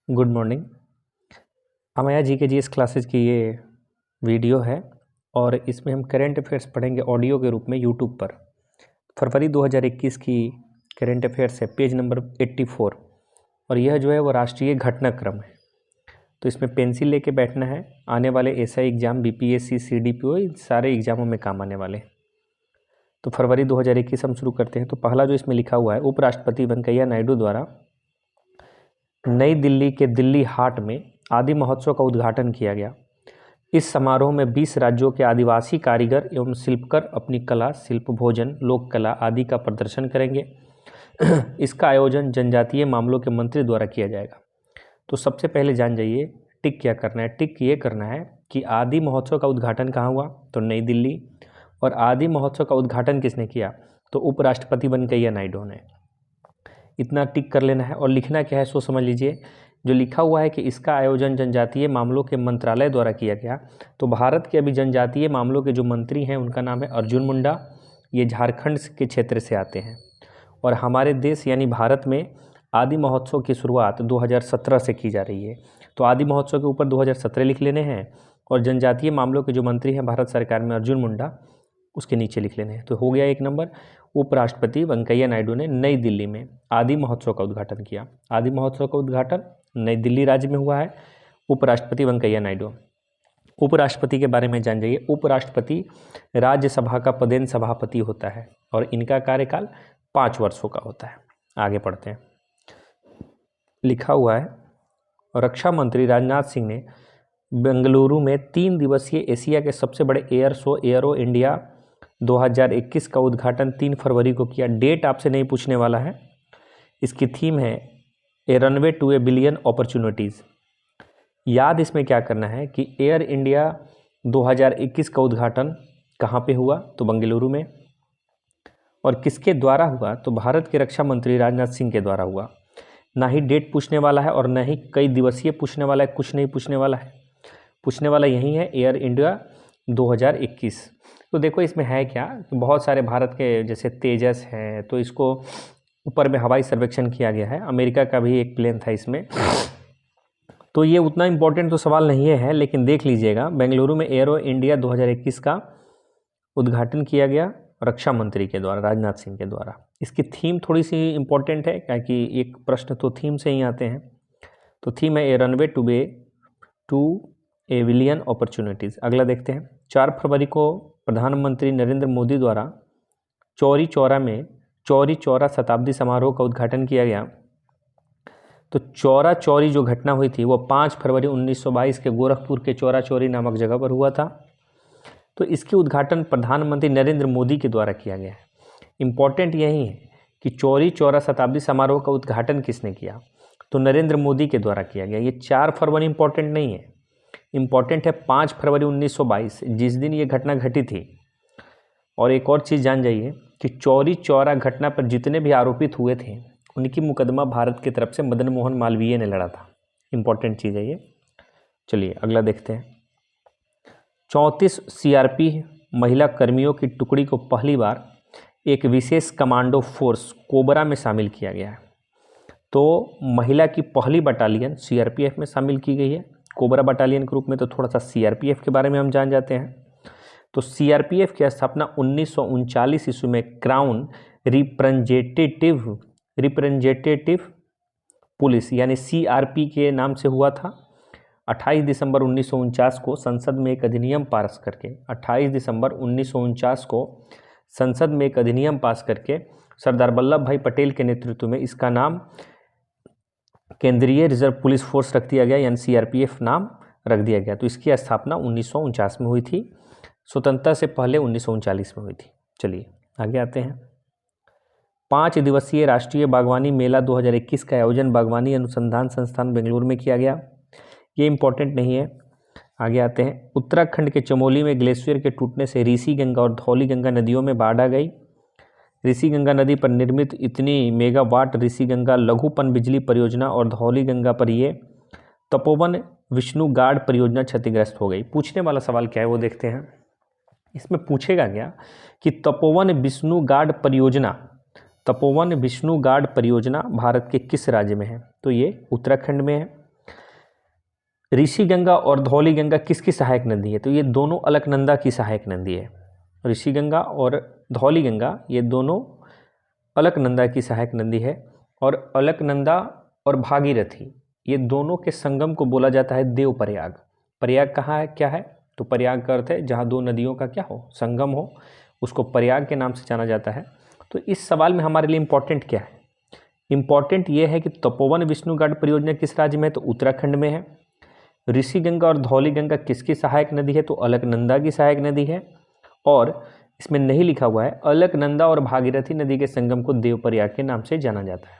Good morning. अमाया जी के GS classes की ये वीडियो है और इसमें हम करेंट अफेयर्स पढ़ेंगे ऑडियो के रूप में यूट्यूब पर। फरवरी 2021 की करेंट अफेयर्स है, पेज नंबर 84, और यह जो है वो राष्ट्रीय घटनाक्रम है। तो इसमें पेंसिल लेके बैठना है। आने वाले एसआई एग्ज़ाम, बीपीएससी, सीडीपीओ, इन सारे एग्जामों में काम आने वाले। तो फरवरी 2021 हम शुरू करते हैं। तो पहला जो इसमें लिखा हुआ है, उपराष्ट्रपति वेंकैया नायडू द्वारा नई दिल्ली के दिल्ली हाट में आदि महोत्सव का उद्घाटन किया गया। इस समारोह में 20 राज्यों के आदिवासी कारीगर एवं शिल्पकार अपनी कला, शिल्प, भोजन, लोक कला आदि का प्रदर्शन करेंगे। इसका आयोजन जनजातीय मामलों के मंत्री द्वारा किया जाएगा। तो सबसे पहले जान जाइए टिक क्या करना है। टिक ये करना है कि आदि महोत्सव का उद्घाटन कहाँ हुआ, तो नई दिल्ली। और आदि महोत्सव का उद्घाटन किसने किया, तो उपराष्ट्रपति वेंकैया नायडू ने। इतना टिक कर लेना है। और लिखना क्या है सो समझ लीजिए। जो लिखा हुआ है कि इसका आयोजन जनजातीय मामलों के मंत्रालय द्वारा किया गया, तो भारत के अभी जनजातीय मामलों के जो मंत्री हैं उनका नाम है अर्जुन मुंडा। ये झारखंड के क्षेत्र से आते हैं। और हमारे देश यानी भारत में आदि महोत्सव की शुरुआत 2017 से की जा रही है। तो आदि महोत्सव के ऊपर 2017 लिख लेने हैं, और जनजातीय मामलों के जो मंत्री हैं भारत सरकार में अर्जुन मुंडा, उसके नीचे लिख लेने हैं। तो हो गया एक नंबर। उपराष्ट्रपति वेंकैया नायडू ने नई दिल्ली में आदि महोत्सव का उद्घाटन किया। आदि महोत्सव का उद्घाटन नई दिल्ली राज्य में हुआ है। उपराष्ट्रपति वेंकैया नायडू। उपराष्ट्रपति के बारे में जान जाइए। उपराष्ट्रपति राज्यसभा का पदेन सभापति होता है और इनका कार्यकाल 5 वर्षों का होता है। आगे पढ़ते हैं। लिखा हुआ है, रक्षा मंत्री राजनाथ सिंह ने बेंगलुरु में 3 दिवसीय एशिया के सबसे बड़े एयर शो एयरो इंडिया 2021 का उद्घाटन 3 फरवरी को किया। डेट आपसे नहीं पूछने वाला है। इसकी थीम है a runway to a billion opportunities. याद इसमें क्या करना है कि एयर इंडिया 2021 का उद्घाटन कहाँ पे हुआ, तो बेंगलुरु में। और किसके द्वारा हुआ, तो भारत के रक्षा मंत्री राजनाथ सिंह के द्वारा हुआ। ना ही डेट पूछने वाला है और ना ही कई दिवसीय पूछने वाला है, कुछ नहीं पूछने वाला है। पूछने वाला यही है एयर इंडिया 2021। तो देखो इसमें है क्या, बहुत सारे भारत के जैसे तेजस हैं, तो इसको ऊपर में हवाई सर्वेक्षण किया गया है। अमेरिका का भी एक प्लेन था इसमें। तो ये उतना इम्पोर्टेंट तो सवाल नहीं है, लेकिन देख लीजिएगा। बेंगलुरु में एरो इंडिया 2021 का उद्घाटन किया गया रक्षा मंत्री के द्वारा, राजनाथ सिंह के द्वारा। इसकी थीम थोड़ी सी इम्पोर्टेंट है, क्योंकि एक प्रश्न तो थीम से ही आते हैं। तो थीम है a runway to a billion opportunities. अगला देखते हैं। 4 फरवरी को प्रधानमंत्री नरेंद्र मोदी द्वारा चौरी चौरा शताब्दी समारोह का उद्घाटन किया गया। तो चौरा चौरी जो घटना हुई थी वो 5 फरवरी 1922 के गोरखपुर के चौरा चौरी नामक जगह पर हुआ था। तो इसके उद्घाटन प्रधानमंत्री नरेंद्र मोदी के द्वारा किया गया है। इम्पॉर्टेंट यही है कि चौरी चौरा शताब्दी समारोह का उद्घाटन किसने किया, तो नरेंद्र मोदी के द्वारा किया गया। ये 4 फरवरी इम्पॉर्टेंट नहीं है, इम्पॉर्टेंट है 5 फरवरी 1922, जिस दिन ये घटना घटी थी। और एक और चीज़ जान जाइए कि चौरी चौरा घटना पर जितने भी आरोपित हुए थे उनकी मुकदमा भारत की तरफ से मदन मोहन मालवीय ने लड़ा था। इम्पॉर्टेंट चीज़ है ये। चलिए अगला देखते हैं। 34 सीआरपी महिला कर्मियों की टुकड़ी को पहली बार एक विशेष कमांडो फोर्स कोबरा में शामिल किया गया है। तो महिला की पहली बटालियन सीआरपीएफ में शामिल की गई है कोबरा बटालियन के रूप में। तो थोड़ा सा सीआरपीएफ के बारे में हम जान जाते हैं। तो सीआरपीएफ की स्थापना 1939 ईस्वी में क्राउन रिप्रेजेंटेटिव पुलिस यानी सीआरपी के नाम से हुआ था। 28 दिसंबर 1949 को संसद में एक अधिनियम पास करके 28 दिसंबर 1949 को संसद में एक अधिनियम पास करके सरदार वल्लभ भाई पटेल के नेतृत्व में इसका नाम केंद्रीय रिजर्व पुलिस फोर्स रख दिया गया, यानी सीआरपीएफ नाम रख दिया गया। तो इसकी स्थापना 1949 में हुई थी। स्वतंत्रता से पहले 1939 में हुई थी। चलिए आगे आते हैं। 5 दिवसीय राष्ट्रीय बागवानी मेला 2021 का आयोजन बागवानी अनुसंधान संस्थान बेंगलुरु में किया गया। ये इम्पोर्टेंट नहीं है। आगे आते हैं। उत्तराखंड के चमोली में ग्लेशियर के टूटने से ऋषि गंगा और धौली गंगा नदियों में बाढ़ आ गई। ऋषि गंगा नदी पर निर्मित इतनी मेगावाट ऋषि गंगा लघु पन बिजली परियोजना और धौली गंगा पर ये तपोवन विष्णुगाड परियोजना क्षतिग्रस्त हो गई। पूछने वाला सवाल क्या है वो देखते हैं। इसमें पूछेगा क्या कि तपोवन विष्णुगाड परियोजना भारत के किस राज्य में है, तो ये उत्तराखंड में है। ऋषि गंगा और धौली गंगा किसकी सहायक नदी है? तो ये दोनों अलकनंदा की सहायक नदी है। ऋषि गंगा और धौली गंगा ये दोनों अलकनंदा की सहायक नदी है। और अलकनंदा और भागीरथी ये दोनों के संगम को बोला जाता है देव प्रयाग। प्रयाग कहाँ है, क्या है? तो प्रयाग का अर्थ है जहाँ दो नदियों का क्या हो, संगम हो, उसको प्रयाग के नाम से जाना जाता है। तो इस सवाल में हमारे लिए इम्पोर्टेंट क्या है? इम्पॉर्टेंट ये है कि तपोवन विष्णुघाट परियोजना किस राज्य में है? तो उत्तराखंड में है। ऋषि गंगा और धौली गंगा किसकी सहायक नदी है? तो अलकनंदा की सहायक नदी है। और इसमें नहीं लिखा हुआ है, अलकनंदा और भागीरथी नदी के संगम को देवप्रयाग के नाम से जाना जाता है।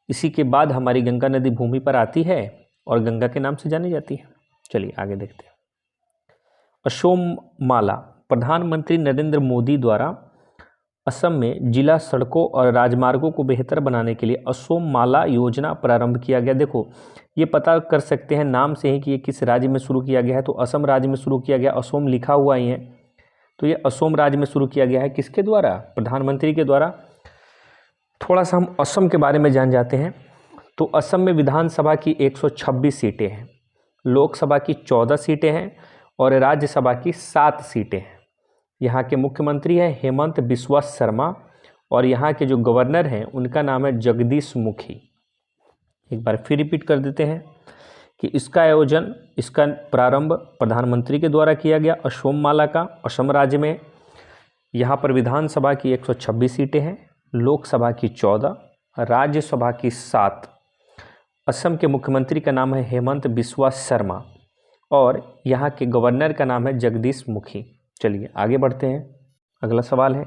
इसी के बाद हमारी गंगा नदी भूमि पर आती है और गंगा के नाम से जानी जाती है। चलिए आगे देखते हैं। असोम माला, प्रधानमंत्री नरेंद्र मोदी द्वारा असम में जिला सड़कों और राजमार्गों को बेहतर बनाने के लिए असोम माला योजना प्रारंभ किया गया। देखो ये पता कर सकते हैं नाम से ही कि ये किस राज्य में शुरू किया गया है। तो असम राज्य में शुरू किया गया, असोम लिखा हुआ ही है, तो ये असोम राज्य में शुरू किया गया है। किसके द्वारा? प्रधानमंत्री के द्वारा। थोड़ा सा हम असम के बारे में जान जाते हैं। तो असम में विधानसभा की 126 सीटें हैं, लोकसभा की 14 सीटें हैं और राज्यसभा की 7 सीटें हैं। यहाँ के मुख्यमंत्री हैं हेमंत बिस्वा शर्मा और यहाँ के जो गवर्नर हैं उनका नाम है जगदीश मुखी। एक बार फिर रिपीट कर देते हैं कि इसका प्रारंभ प्रधानमंत्री के द्वारा किया गया असोम माला का, असम राज्य में। यहाँ पर विधानसभा की 126 सीटें हैं, लोकसभा की 14, राज्यसभा की 7। असम के मुख्यमंत्री का नाम है हेमंत बिस्वा शर्मा और यहाँ के गवर्नर का नाम है जगदीश मुखी। चलिए आगे बढ़ते हैं। अगला सवाल है,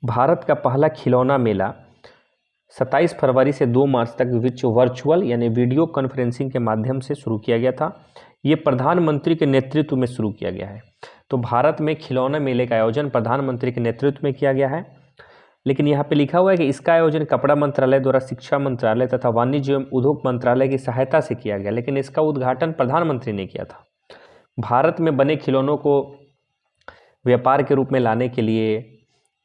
भारत का पहला खिलौना मेला 27 फरवरी से 2 मार्च तक वर्चुअल यानी वीडियो कॉन्फ्रेंसिंग के माध्यम से शुरू किया गया था। ये प्रधानमंत्री के नेतृत्व में शुरू किया गया है। तो भारत में खिलौना मेले का आयोजन प्रधानमंत्री के नेतृत्व में किया गया है। लेकिन यहाँ पे लिखा हुआ है कि इसका आयोजन कपड़ा मंत्रालय द्वारा शिक्षा मंत्रालय तथा वाणिज्य एवं उद्योग मंत्रालय की सहायता से किया गया, लेकिन इसका उद्घाटन प्रधानमंत्री ने किया था। भारत में बने खिलौनों को व्यापार के रूप में लाने के लिए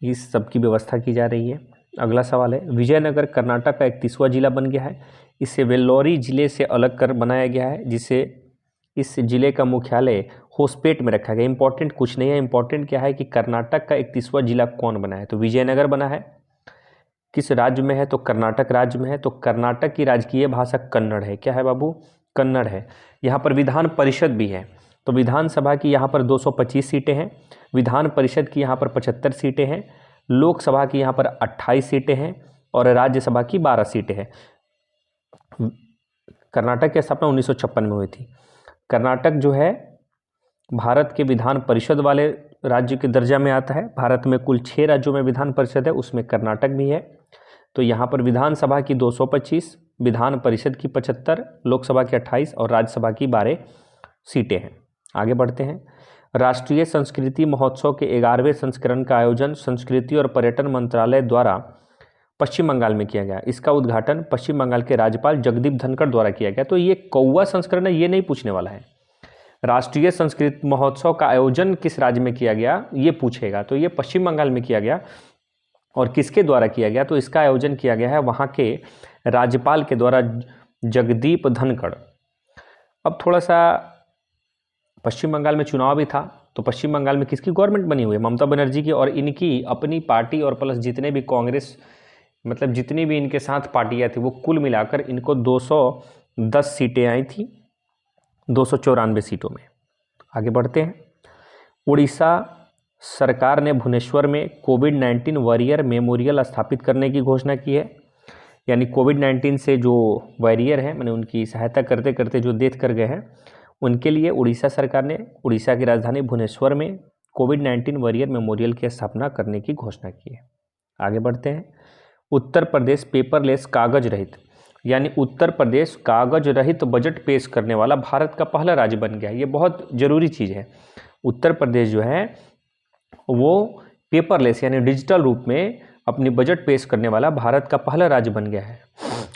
इस सब की व्यवस्था की जा रही है। अगला सवाल है, विजयनगर कर्नाटक का 31वां जिला बन गया है। इसे वेल्लोरी जिले से अलग कर बनाया गया है, जिसे इस जिले का मुख्यालय होसपेट में रखा गया। इंपॉर्टेंट कुछ नहीं है, इंपॉर्टेंट क्या है कि कर्नाटक का 31वां जिला कौन बना है? तो विजयनगर बना है। किस राज्य में है? तो कर्नाटक राज्य में है। तो कर्नाटक की राजकीय भाषा कन्नड़ है। क्या है बाबू? कन्नड़ है। यहाँ पर विधान परिषद भी है। तो विधानसभा की यहाँ पर 225 सीटें हैं, विधान परिषद की यहाँ पर 75 सीटें हैं, लोकसभा की यहाँ पर 28 सीटें हैं और राज्यसभा की 12 सीटें हैं। कर्नाटक की स्थापना 1956 में हुई थी। कर्नाटक जो है भारत के विधान परिषद वाले राज्य के दर्जा में आता है। भारत में कुल 6 राज्यों में विधान परिषद है, उसमें कर्नाटक भी है। तो यहाँ पर विधानसभा की 225, विधान परिषद की 75, लोकसभा की 28 और राज्यसभा की 12 सीटें हैं। आगे बढ़ते हैं। राष्ट्रीय संस्कृति महोत्सव के 11वें संस्करण का आयोजन संस्कृति और पर्यटन मंत्रालय द्वारा पश्चिम बंगाल में किया गया। इसका उद्घाटन पश्चिम बंगाल के राज्यपाल जगदीप धनखड़ द्वारा किया गया। तो ये कौवा संस्करण है, ये नहीं पूछने वाला है। राष्ट्रीय संस्कृत महोत्सव का आयोजन किस राज्य में किया गया ये पूछेगा। तो ये पश्चिम बंगाल में किया गया और किसके द्वारा किया गया? तो इसका आयोजन किया गया है वहाँ के राज्यपाल के द्वारा, जगदीप धनखड़। अब थोड़ा सा पश्चिम बंगाल में चुनाव भी था, तो पश्चिम बंगाल में किसकी गवर्नमेंट बनी हुई है? ममता बनर्जी की। और इनकी अपनी पार्टी और प्लस जितने भी कांग्रेस मतलब जितनी भी इनके साथ पार्टियां थी वो कुल मिलाकर इनको 210 सीटें आई थी 294 सीटों में। आगे बढ़ते हैं। उड़ीसा सरकार ने भुवनेश्वर में कोविड-19 वॉरियर मेमोरियल स्थापित करने की घोषणा की है। यानी कोविड-19 से जो वॉरियर हैं, मैंने उनकी सहायता करते करते जो डेथ कर गए हैं, उनके लिए उड़ीसा सरकार ने उड़ीसा की राजधानी भुवनेश्वर में कोविड-19 वॉरियर मेमोरियल की स्थापना करने की घोषणा की है। आगे बढ़ते हैं। उत्तर प्रदेश पेपरलेस कागज रहित, यानी उत्तर प्रदेश कागज रहित बजट पेश करने वाला भारत का पहला राज्य बन गया है। ये बहुत ज़रूरी चीज़ है। उत्तर प्रदेश जो है वो पेपरलेस यानी डिजिटल रूप में अपनी बजट पेश करने वाला भारत का पहला राज्य बन गया है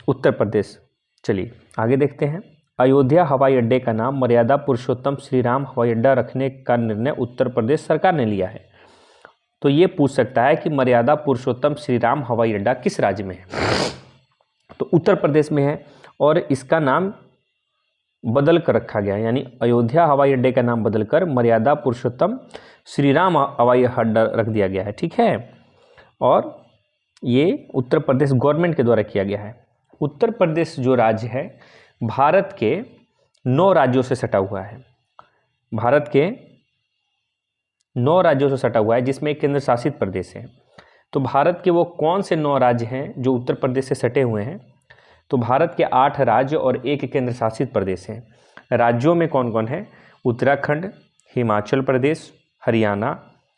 उत्तर प्रदेश। चलिए आगे देखते हैं। अयोध्या हवाई अड्डे का नाम मर्यादा पुरुषोत्तम श्री राम हवाई अड्डा रखने का निर्णय उत्तर प्रदेश सरकार ने लिया है। तो ये पूछ सकता है कि मर्यादा पुरुषोत्तम श्री राम हवाई अड्डा किस राज्य में है? तो उत्तर प्रदेश में है और इसका नाम बदल कर रखा गया, यानी अयोध्या हवाई अड्डे का नाम बदलकर मर्यादा पुरुषोत्तम श्री राम हवाई अड्डा रख दिया गया है, ठीक है। और ये उत्तर प्रदेश गवर्नमेंट के द्वारा किया गया है। उत्तर प्रदेश जो राज्य है भारत के 9 राज्यों से सटा हुआ है, भारत के 9 राज्यों से सटा हुआ है, जिसमें एक केंद्र शासित प्रदेश है। तो भारत के वो कौन से 9 राज्य हैं जो उत्तर प्रदेश से सटे हुए हैं? तो भारत के 8 राज्य और 1 केंद्र शासित प्रदेश हैं। राज्यों में कौन कौन है? उत्तराखंड, हिमाचल प्रदेश, हरियाणा,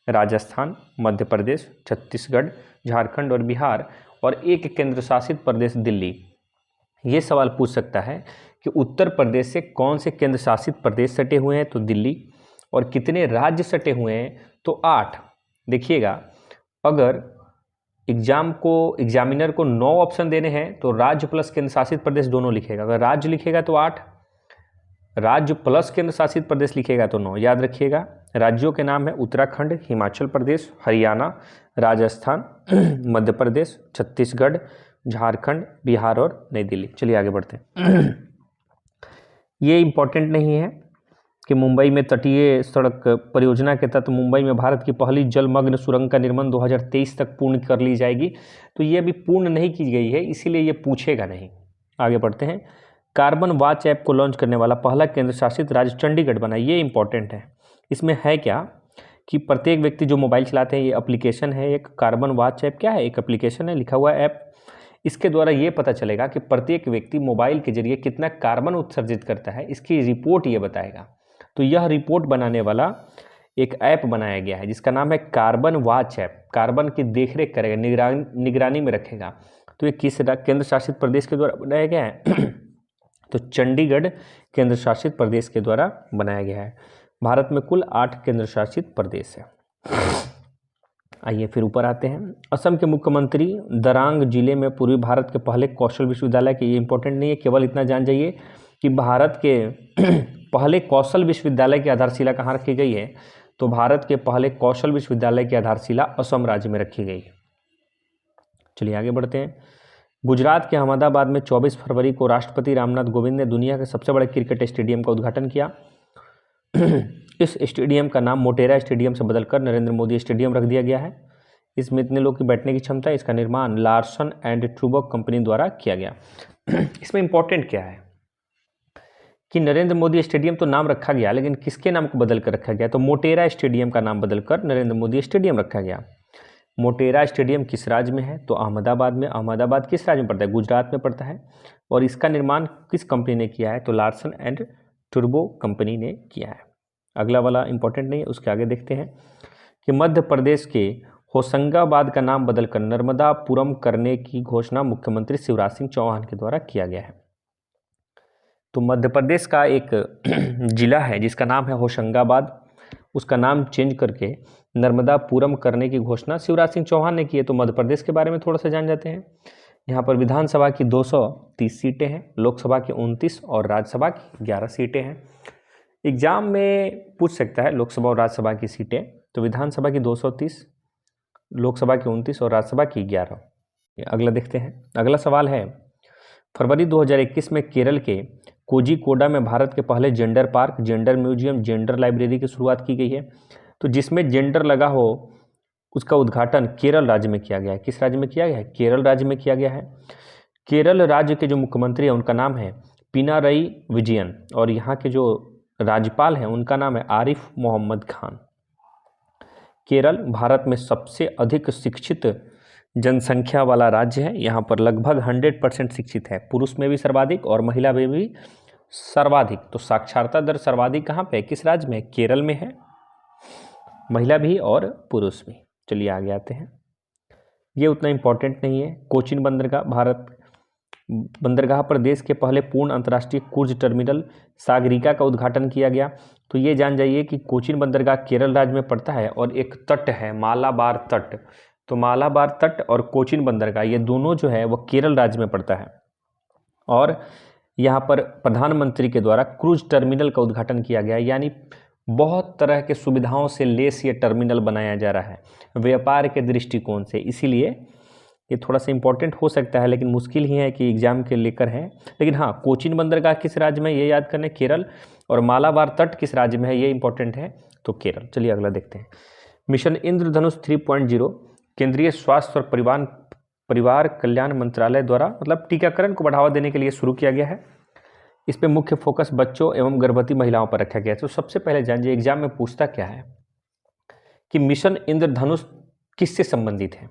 राजस्थान, मध्य प्रदेश, छत्तीसगढ़, झारखंड और बिहार, और 1 केंद्र शासित प्रदेश दिल्ली। ये सवाल पूछ सकता है कि उत्तर प्रदेश से कौन से केंद्र शासित प्रदेश सटे हुए हैं? तो दिल्ली। और कितने राज्य सटे हुए हैं? तो 8। देखिएगा, अगर एग्जामिनर को 9 ऑप्शन देने हैं तो राज्य प्लस केंद्र शासित प्रदेश दोनों लिखेगा। अगर राज्य लिखेगा तो 8, राज्य प्लस केंद्र शासित प्रदेश लिखेगा तो 9। याद रखिएगा, राज्यों के नाम है उत्तराखंड, हिमाचल प्रदेश, हरियाणा, राजस्थान, मध्य प्रदेश, छत्तीसगढ़, झारखंड, बिहार और नई दिल्ली। चलिए आगे बढ़ते हैं। ये इम्पोर्टेंट नहीं है कि मुंबई में तटीय सड़क परियोजना के तहत मुंबई में भारत की पहली जलमग्न सुरंग का निर्माण 2023 तक पूर्ण कर ली जाएगी। तो ये अभी पूर्ण नहीं की गई है, इसीलिए ये पूछेगा नहीं। आगे बढ़ते हैं। कार्बन वॉच ऐप को लॉन्च करने वाला पहला केंद्र शासित राज्य चंडीगढ़ बना। ये इंपॉर्टेंट है। इसमें है क्या कि प्रत्येक व्यक्ति जो मोबाइल चलाते हैं, ये एप्लीकेशन है एक कार्बन वॉच ऐप। क्या है? एक एप्लीकेशन है, लिखा हुआ ऐप। इसके द्वारा ये पता चलेगा कि प्रत्येक व्यक्ति मोबाइल के जरिए कितना कार्बन उत्सर्जित करता है, इसकी रिपोर्ट ये बताएगा। तो यह रिपोर्ट बनाने वाला एक ऐप बनाया गया है जिसका नाम है कार्बन वॉच ऐप। कार्बन की देखरेख करेगा, निगरानी में रखेगा। तो ये किस केंद्र शासित प्रदेश के द्वारा बनाया गया है? तो चंडीगढ़ केंद्र शासित प्रदेश के द्वारा बनाया गया है। भारत में कुल 8 केंद्र शासित प्रदेश है। आइए फिर ऊपर आते हैं। असम के मुख्यमंत्री दरांग जिले में पूर्वी भारत के पहले कौशल विश्वविद्यालय के, ये इंपॉर्टेंट नहीं है, केवल इतना जान जाइए कि भारत के पहले कौशल विश्वविद्यालय की आधारशिला कहाँ रखी गई है? तो भारत के पहले कौशल विश्वविद्यालय की आधारशिला असम राज्य में रखी गई है। चलिए आगे बढ़ते हैं। गुजरात के अहमदाबाद में 24 फरवरी को राष्ट्रपति रामनाथ कोविंद ने दुनिया के सबसे बड़े क्रिकेट स्टेडियम का उद्घाटन किया। इस स्टेडियम का नाम मोटेरा स्टेडियम से बदलकर नरेंद्र मोदी स्टेडियम रख दिया गया है। इसमें इतने लोग की बैठने की क्षमता है। इसका निर्माण लार्सन एंड टूब्रो कंपनी द्वारा किया गया। इसमें इंपॉर्टेंट क्या है कि नरेंद्र मोदी स्टेडियम तो नाम रखा गया, लेकिन किसके नाम को बदल कर रखा गया? तो मोटेरा स्टेडियम का नाम बदलकर नरेंद्र मोदी स्टेडियम रखा गया। मोटेरा स्टेडियम किस राज्य में है? तो अहमदाबाद में। अहमदाबाद किस राज्य में पड़ता है? गुजरात में पड़ता है। और इसका निर्माण किस कंपनी ने किया है? तो लार्सन एंड टूब्रो कंपनी ने किया है। अगला वाला इंपॉर्टेंट नहीं है, उसके आगे देखते हैं कि मध्य प्रदेश के होशंगाबाद का नाम बदलकर नर्मदापुरम करने की घोषणा मुख्यमंत्री शिवराज सिंह चौहान के द्वारा किया गया है। तो मध्य प्रदेश का एक जिला है जिसका नाम है होशंगाबाद, उसका नाम चेंज करके नर्मदापुरम करने की घोषणा शिवराज सिंह चौहान ने की है। तो मध्य प्रदेश के बारे में थोड़ा सा जान जाते हैं। यहाँ पर विधानसभा की 230 सीटें हैं, लोकसभा की 29 और राज्यसभा की 11 सीटें हैं। एग्जाम में पूछ सकता है लोकसभा और राज्यसभा की सीटें। तो विधानसभा की 230, लोकसभा की 29 और राज्यसभा की 11। अगला देखते हैं। अगला सवाल है, फरवरी 2021 में केरल के कोझिकोडा में भारत के पहले gender park, gender museum, gender library की शुरुआत की गई है। तो जिसमें जेंडर लगा हो उसका उद्घाटन केरल राज्य में किया गया है। किस राज्य में किया गया है? केरल राज्य में किया गया है। केरल राज्य के जो मुख्यमंत्री हैं उनका नाम है पिनारई विजयन, और यहाँ के जो राज्यपाल हैं उनका नाम है आरिफ मोहम्मद खान। केरल भारत में सबसे अधिक शिक्षित जनसंख्या वाला राज्य है। यहाँ पर लगभग 100% शिक्षित है, पुरुष में भी सर्वाधिक और महिला में भी सर्वाधिक। तो साक्षरता दर सर्वाधिक कहाँ पे है? किस राज्य में? केरल में है, महिला भी और पुरुष भी। चलिए आगे आते हैं। ये उतना इम्पोर्टेंट नहीं है। कोचीन बंदरगाह, भारत बंदरगाह पर देश के पहले पूर्ण अंतर्राष्ट्रीय क्रूज टर्मिनल सागरिका का उद्घाटन किया गया। तो ये जान जाइए कि कोचीन बंदरगाह केरल राज्य में पड़ता है और एक तट है मालाबार तट। तो मालाबार तट और कोचीन बंदरगाह ये दोनों जो है वो केरल राज्य में पड़ता है। और यहाँ पर प्रधानमंत्री के द्वारा क्रूज टर्मिनल का उद्घाटन किया गया, यानी बहुत तरह के सुविधाओं से लेस ये टर्मिनल बनाया जा रहा है व्यापार के दृष्टिकोण से। इसीलिए ये थोड़ा सा इंपॉर्टेंट हो सकता है, लेकिन मुश्किल ही है कि एग्जाम के लेकर है। लेकिन हाँ, कोचीन बंदरगाह किस राज्य में, ये याद करना, केरल। और मालाबार तट किस राज्य में है, ये इंपॉर्टेंट है, तो केरल। चलिए अगला देखते हैं। मिशन इंद्रधनुष 3.0 केंद्रीय स्वास्थ्य और परिवार कल्याण मंत्रालय द्वारा मतलब टीकाकरण को बढ़ावा देने के लिए शुरू किया गया है। इस पे मुख्य फोकस बच्चों एवं गर्भवती महिलाओं पर रखा गया है। तो सबसे पहले जानिए एग्जाम में पूछता क्या है कि मिशन इंद्रधनुष किससे संबंधित है,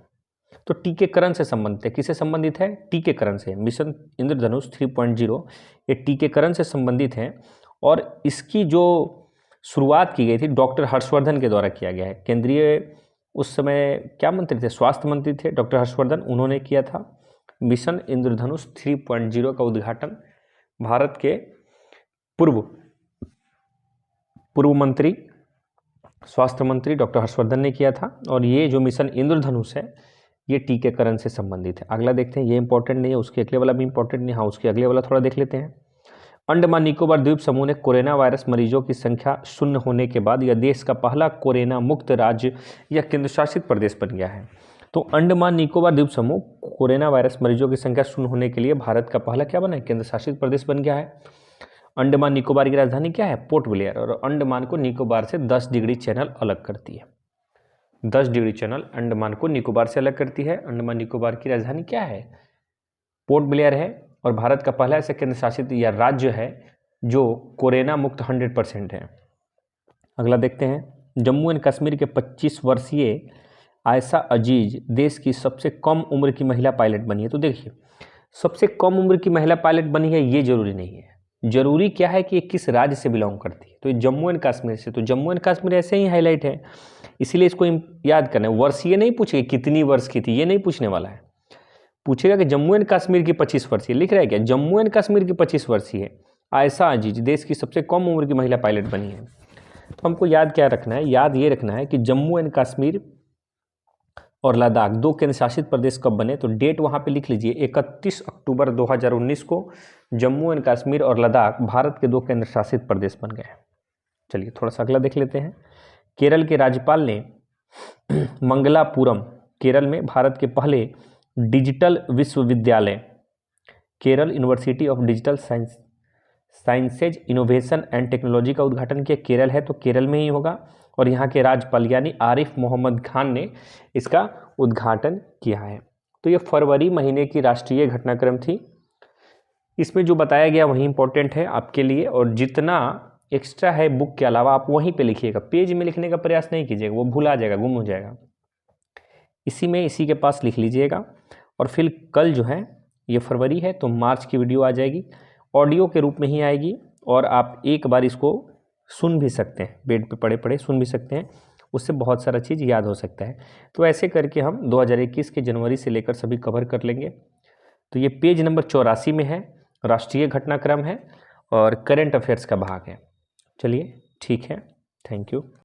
तो टीकाकरण से संबंधित है। किससे संबंधित है, टीकाकरण से। मिशन इंद्रधनुष 3.0 ये टीकाकरण से संबंधित है और इसकी जो शुरुआत की गई थी डॉक्टर हर्षवर्धन के द्वारा किया गया है। केंद्रीय उस समय क्या मंत्री थे, स्वास्थ्य मंत्री थे डॉक्टर हर्षवर्धन, उन्होंने किया था मिशन इंद्रधनुष 3.0 का उद्घाटन भारत के पूर्व मंत्री स्वास्थ्य मंत्री डॉक्टर हर्षवर्धन ने किया था। और ये जो मिशन इंद्रधनुष है ये टीकाकरण से संबंधित है। अगला देखते हैं, ये इंपॉर्टेंट नहीं है, उसके अगले वाला भी इंपॉर्टेंट नहीं, हाँ उसके अगले वाला थोड़ा देख लेते हैं। अंडमान निकोबार द्वीप समूह ने कोरोना वायरस मरीजों की संख्या शून्य होने के बाद यह देश का पहला कोरोना मुक्त राज्य या केंद्र शासित प्रदेश बन गया है। तो अंडमान निकोबार द्वीप समूह कोरोना वायरस मरीजों की संख्या शून्य होने के लिए भारत का पहला क्या बना है, केंद्र शासित प्रदेश बन गया है। अंडमान निकोबार की राजधानी क्या है, पोर्ट ब्लेयर, और अंडमान को निकोबार से 10 डिग्री चैनल अलग करती है। 10 डिग्री चैनल अंडमान को निकोबार से अलग करती है। अंडमान निकोबार की राजधानी क्या है, पोर्ट ब्लेयर है, और भारत का पहला ऐसा केंद्र शासित या राज्य है जो कोरोना मुक्त 100% है। अगला देखते हैं, जम्मू एंड कश्मीर के 25 वर्षीय आयशा अजीज देश की सबसे कम उम्र की महिला पायलट बनी है। तो देखिए, सबसे कम उम्र की महिला पायलट बनी है ये जरूरी नहीं है, जरूरी क्या है कि ये किस राज्य से बिलोंग करती है, तो ये जम्मू एंड कश्मीर से। तो जम्मू एंड कश्मीर ऐसे ही हाईलाइट है, इसीलिए इसको याद करना है। वर्ष ये नहीं पूछेगा कितनी वर्ष की थी, ये नहीं पूछने वाला है, पूछेगा कि जम्मू एंड कश्मीर की 25 वर्षीय, लिख रहा है क्या, जम्मू एंड कश्मीर की 25 वर्षीय आयशा अजीज देश की सबसे कम उम्र की महिला पायलट बनी है। तो हमको याद क्या रखना है, याद ये रखना है कि जम्मू एंड कश्मीर और लद्दाख 2 केंद्र शासित प्रदेश कब बने, तो डेट वहाँ पे लिख लीजिए 31 अक्टूबर 2019 को जम्मू एंड कश्मीर और लद्दाख भारत के 2 केंद्र शासित प्रदेश बन गए। चलिए थोड़ा सा अगला देख लेते हैं। केरल के राज्यपाल ने मंगलापुरम केरल में भारत के पहले डिजिटल विश्वविद्यालय Kerala university of digital sciences innovation and technology का उद्घाटन किया। केरल है तो केरल में ही होगा, और यहाँ के राज्यपाल यानी आरिफ मोहम्मद खान ने इसका उद्घाटन किया है। तो ये फरवरी महीने की राष्ट्रीय घटनाक्रम थी। इसमें जो बताया गया वही इंपॉर्टेंट है आपके लिए, और जितना एक्स्ट्रा है बुक के अलावा आप वहीं पे लिखिएगा, पेज में लिखने का प्रयास नहीं कीजिएगा, वो भूला जाएगा, गुम हो जाएगा। इसी के पास लिख लीजिएगा। और फिर कल जो है ये फरवरी है तो मार्च की वीडियो आ जाएगी, ऑडियो के रूप में ही आएगी, और आप एक बार इसको सुन भी सकते हैं, बेड पे पड़े पड़े सुन भी सकते हैं, उससे बहुत सारा चीज़ याद हो सकता है। तो ऐसे करके हम 2021 के जनवरी से लेकर सभी कवर कर लेंगे। तो ये पेज नंबर 84 में है, राष्ट्रीय घटनाक्रम है और करंट अफेयर्स का भाग है। चलिए ठीक है, थैंक यू।